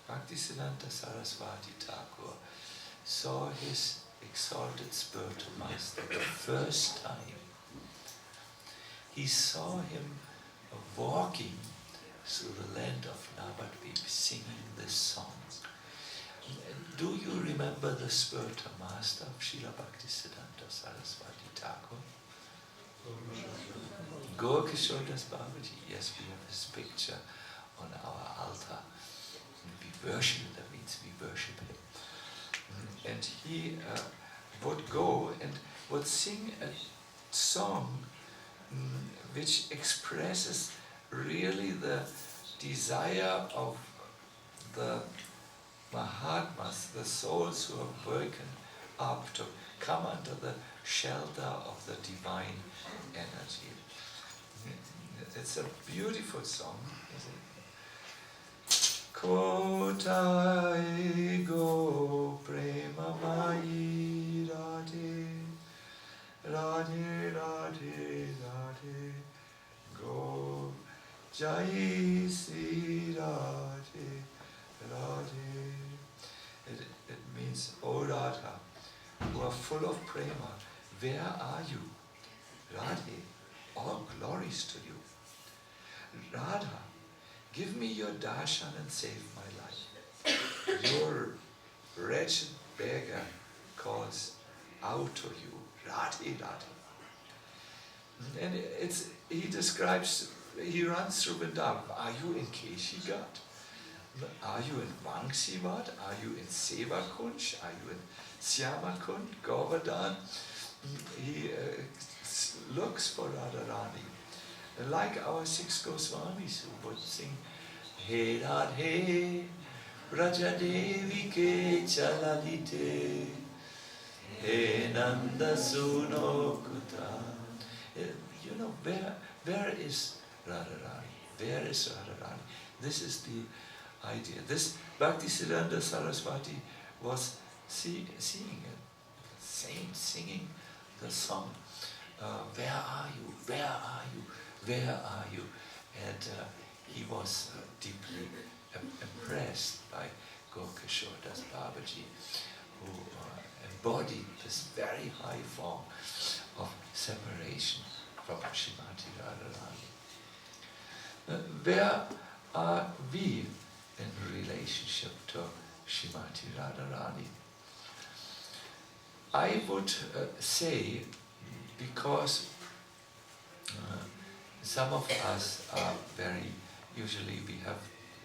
Bhaktisiddhanta Saraswati Thakur saw his exalted spiritual master the first time, he saw him walking through the land of Navadvip singing this song. Do you remember the spiritual master of Srila Bhaktisiddhanta Saraswati Thakur? Gaura-Kishora Babaji. Yes, we have his picture on our altar. We worship him, that means we worship him. And he would go and would sing a song which expresses really the desire of the Mahatmas, the souls who have woken up to come under the shelter of the divine energy. It's a beautiful song, isn't it? Kotai go prema mai radhe, radhe radhe radhe, go jai si radhe radhe. It means, O Radha, who are full of prema, where are you? Radhe, all glories to you. Radha, give me your darshan and save my life. Your wretched beggar calls out to you, Radhe, Radhe. And he describes, he runs through Vrindavan. Are you in Keshigat? Are you in Vangsivat? Are you in Sevakunj? Are you in Syamakund, Govardhan? He looks for Radharani. Like our 6 Goswamis who would sing, He Radhe, Brajadevi ke chalalite, He Nanda Suno Kuta. You know, where is Radharani? Where is Radharani? This is the idea. This Bhaktisiddhanta Saraswati was seeing it, singing the song. Where are you? Where are you? Where are you? And he was deeply impressed by Gaura-Kishora Babaji, who embodied this very high form of separation from Srimati Radharani. Where are we in relationship to Srimati Radharani? I would say, because some of us are usually we have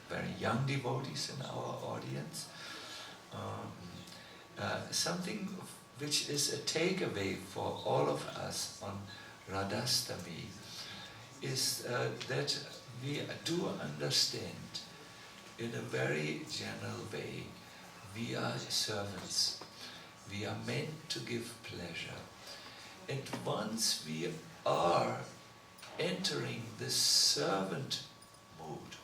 very young devotees in our audience, something which is a takeaway for all of us on Radhastami is that we do understand in a very general way, we are servants. We are meant to give pleasure. And once we are entering this servant mood,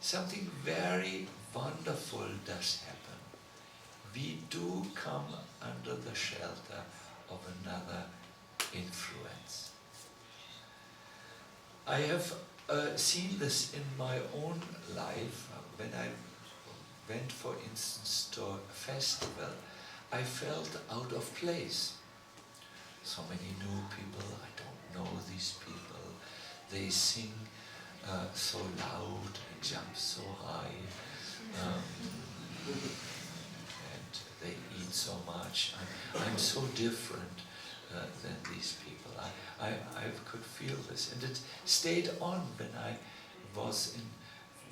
something very wonderful does happen. We do come under the shelter of another influence. I have seen this in my own life. When I went, for instance, to a festival, I felt out of place. So many new people, I don't know these people. They sing so loud and jump so high, and they eat so much. I'm so different than these people. I could feel this, and it stayed on when I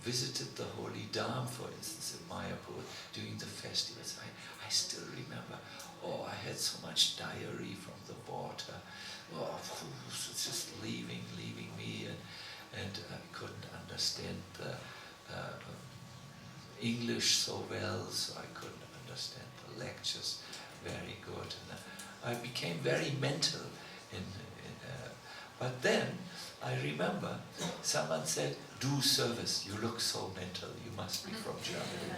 visited the Holy Dham, for instance, in Mayapur during the festivals. I still remember, I had so much diarrhea from the water. It's just leaving me, and I couldn't understand the English so well, so I couldn't understand the lectures very good. And I became very mental. But then I remember someone said, "Do service. You look so mental. You must be from Germany."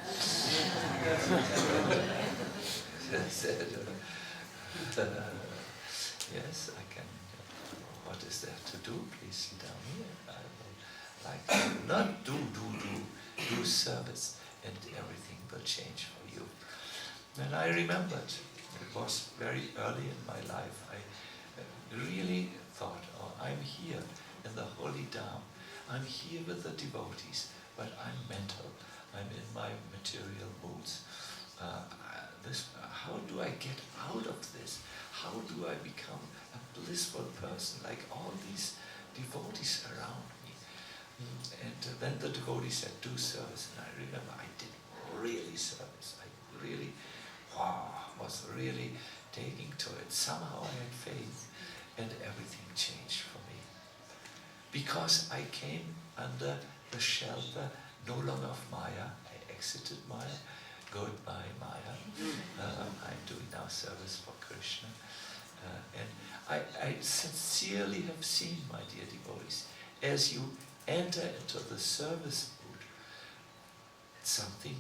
I said, "Yes, I can. What is there to do? Please sit down here. I would like to not do service, and everything will change for you." And I remembered, it was very early in my life, I really thought, I'm here in the Holy Dham. I'm here with the devotees, but I'm mental. I'm in my material moods. How do I get out of this? How do I become a blissful person like all these devotees around me? And then the devotee said, do service. And I remember I did really service. I really, was really taking to it. Somehow I had faith and everything changed for me. Because I came under the shelter no longer of Maya. I exited Maya. Goodbye, Maya. I'm doing now service for Krishna. And I sincerely have seen, my dear devotees, as you enter into the service mood, something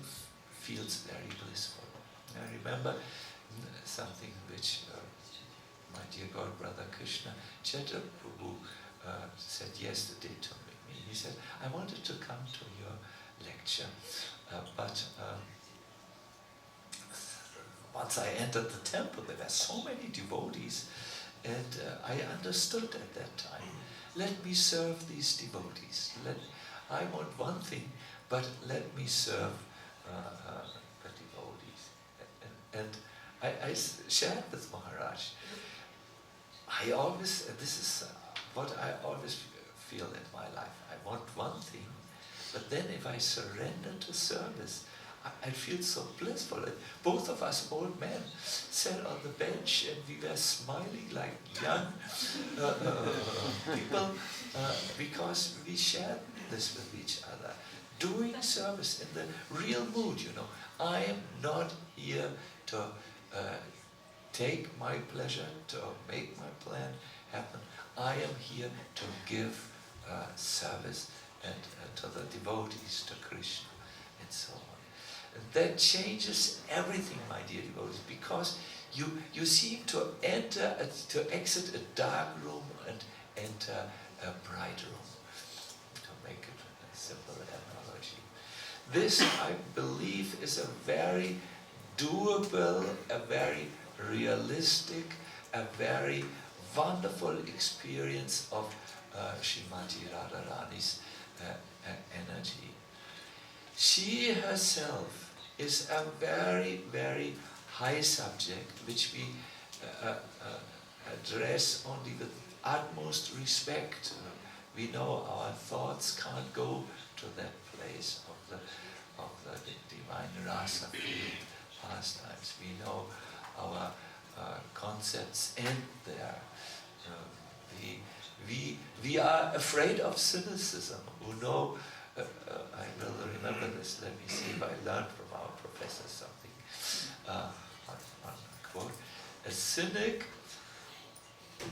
feels very blissful. I remember something which my dear God brother Chaitanya-charitamrita Adi said yesterday to me. He said, I wanted to come to your lecture, but once I entered the temple, there were so many devotees, and I understood at that time, let me serve these devotees. I want one thing, but let me serve the devotees. And I shared with Maharaj, this is what I always feel in my life. I want one thing, but then if I surrender to service, I feel so blissful. And both of us old men sat on the bench and we were smiling like young people because we shared this with each other. Doing service in the real mood, I am not here to take my pleasure, to make my plan happen. I am here to give service and to the devotees, to Krishna, and so on. And that changes everything, my dear devotees, because you seem to exit a dark room and enter a bright room, to make it a simple analogy. This, I believe, is a very doable, a very realistic, a very wonderful experience of Srimati Radharani's energy. She herself is a very, very high subject which we address only with utmost respect. We know our thoughts can't go to that place of the divine rasa field pastimes. We know our concepts end there. We are afraid of cynicism. Who know? I will remember this. Let me see if I learned from our professor something. One quote: a cynic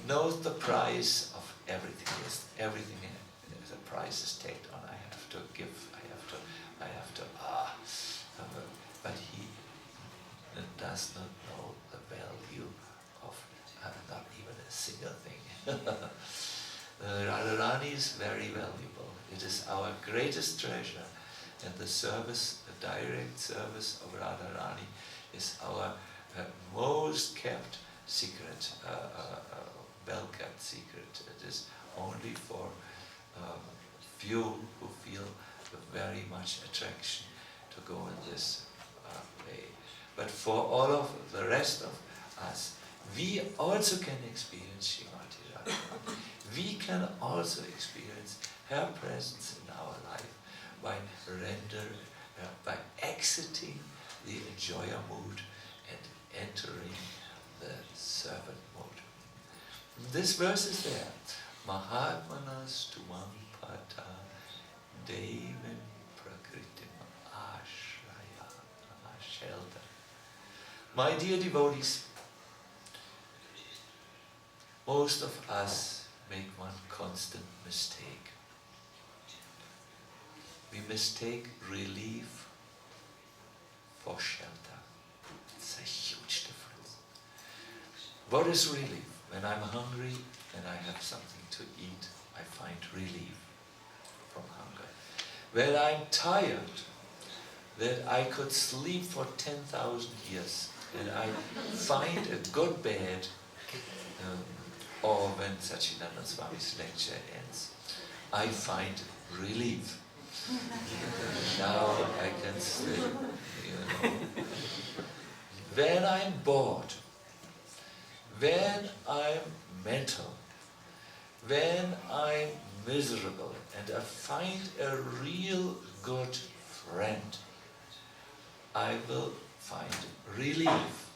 knows the price of everything. Yes, everything the price is taken on. I have to give. I have to. But he does not know the value of not even a single thing. Radharani is very valuable. It is our greatest treasure, and the service, the direct service of Radharani is our most kept secret, well-kept secret. It is only for few who feel very much attraction to go in this way. But for all of the rest of us, we also can experience Srimati Radharani. We can also experience her presence in our life by exiting the enjoyer mood and entering the servant mode. This verse is there. Mahatmanas tumam pata devim prakritim ashraya shelter. My dear devotees, most of us make one constant mistake. We mistake relief for shelter. It's a huge difference. What is relief? When I'm hungry and I have something to eat, I find relief from hunger. When I'm tired, that I could sleep for 10,000 years and I find a good bed, or when Sacinandana Swami's lecture ends, I find relief. Now I can sleep, When I'm bored, when I'm mental, when I'm miserable and I find a real good friend, I will find relief.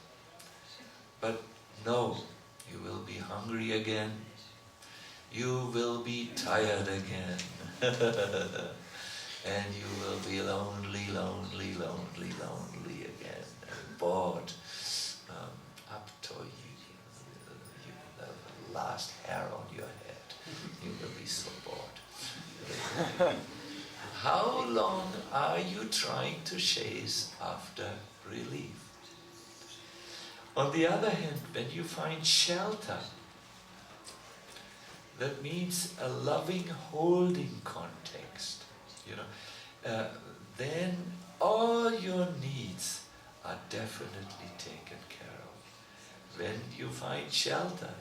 But no, you will be hungry again, you will be tired again, and you will be lonely again, and bored up to the last hair on your head. You will be so bored. How long are you trying to chase after relief? On the other hand, when you find shelter, that means a loving holding context, then all your needs are definitely taken care of. When you find shelter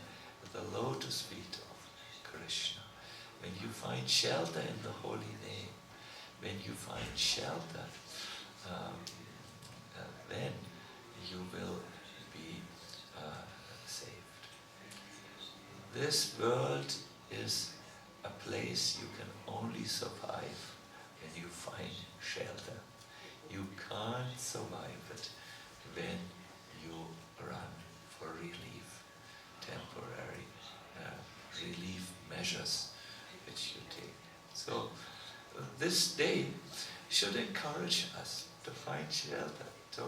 at the lotus feet of Krishna, when you find shelter in the holy name, when you find shelter, then you will be saved. This world is a place you can only survive when you find shelter. You can't survive it when you run for relief, temporary relief measures which you take. So this day should encourage us to find shelter, to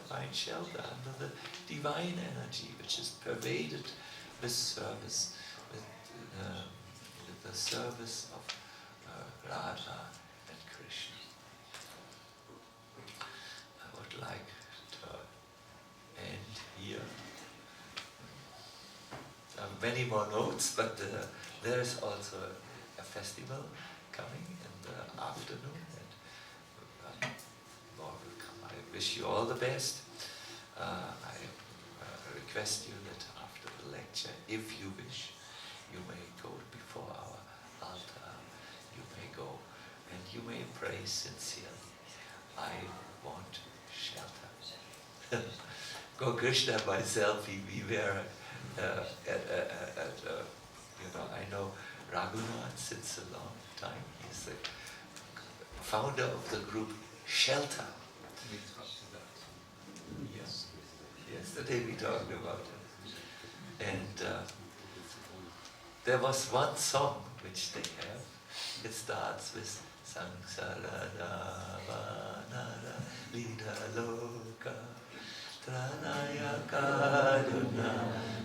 find shelter under the divine energy which is pervaded with service, with the service of Radha and Krishna. I would like to end here. Many more notes, but there is also a festival coming in the afternoon, and more will come. I wish you all the best. I request you that after the lecture, if you wish, you may go before our altar, you may go and you may pray sincerely. I want shelter. Go Krishna, myself, we were I know Raghunath since a long time. He's the founder of the group Shelter. We talked about it. Yes. Yesterday we talked about it. And there was one song which they have. It starts with Sangsara Vanara Lida Loka Tranaya Karuna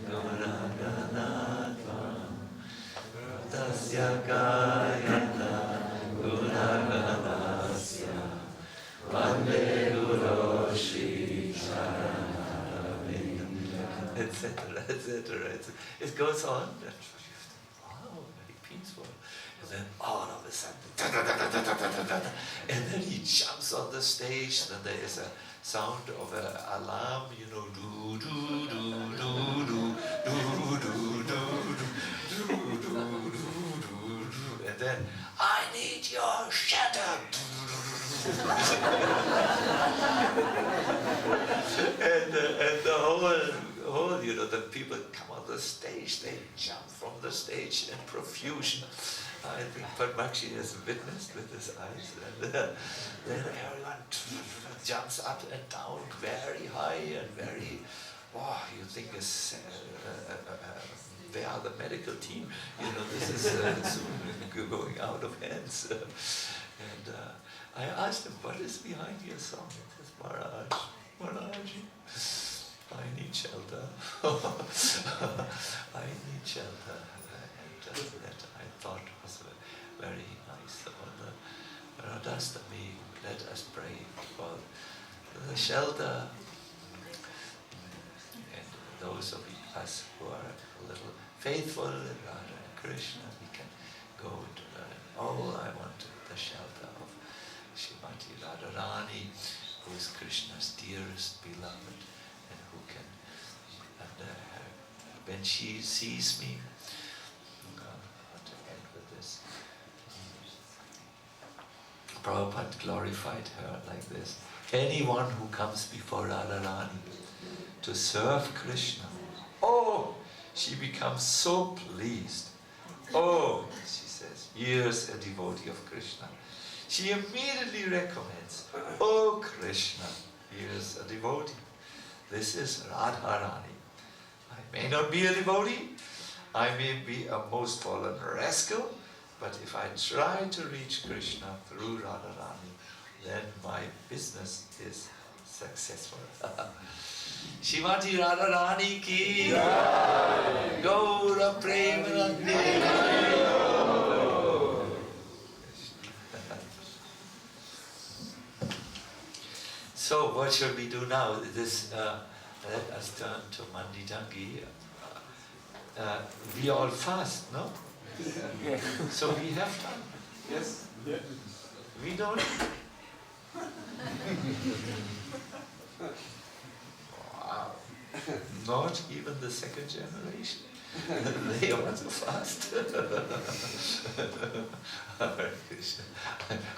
Gunaganatva Tasya Kayana Gunaganasya Vande Guru Shri Charanaravinda, etc., etc. It goes on. Wow, very peaceful. And then all of a sudden, and then he jumps on the stage, and there is a sound of an alarm, do, do, do, do, do, do, do, do, do, do, do, and then, I need your shelter. And the whole, the people come on the stage, they jump from the stage in profusion. I think Padmakshi has witnessed with his eyes, and then everyone jumps up and down very high and very, you think they are the medical team, this is soon going out of hands. And I asked him, what is behind your song? He says, Maharaj, I need shelter. I need shelter. And that I thought was very nice. On the Radhastami, let us pray for the shelter, and those of us who are a little faithful in Radha and Krishna, we can go to I want the shelter of Srimati Radharani, who is Krishna's dearest beloved, and who can, when she sees me, I want to end with this. Prabhupada glorified her like this. Anyone who comes before Radharani to serve Krishna, oh, she becomes so pleased. Oh, she says, here's a devotee of Krishna. She immediately recommends, oh Krishna, here's a devotee. This is Radharani. I may not be a devotee, I may be a most fallen rascal, but if I try to reach Krishna through Radharani, then my business is successful. Shrimati Radharani ki Gaura Premanande. So what shall we do now? Let us turn to Manditangi. We all fast, no? Yeah. So we have time. Yes. Yeah. We don't. Wow. Not even the second generation. They also fast.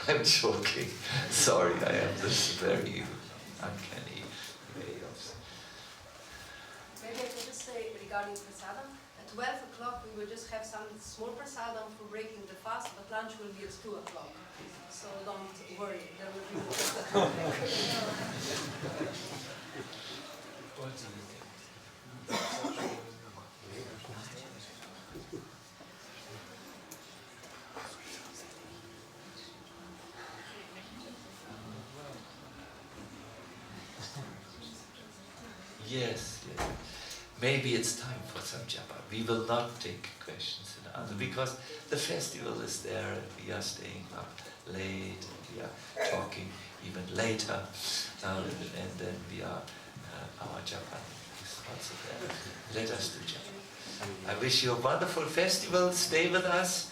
I'm joking. Sorry, I have this very uncanny way of... Maybe I can just say regarding prasadam, at 12 o'clock we will just have some small prasadam for breaking the fast, but lunch will be at 2 o'clock. So don't worry, there will be more. What do you think? Yes, yes. Maybe it's time for some japa. We will not take questions and answers because the festival is there and we are staying up late and we are talking even later and then we are our japa is also there. Let us do japa. I wish you a wonderful festival. Stay with us.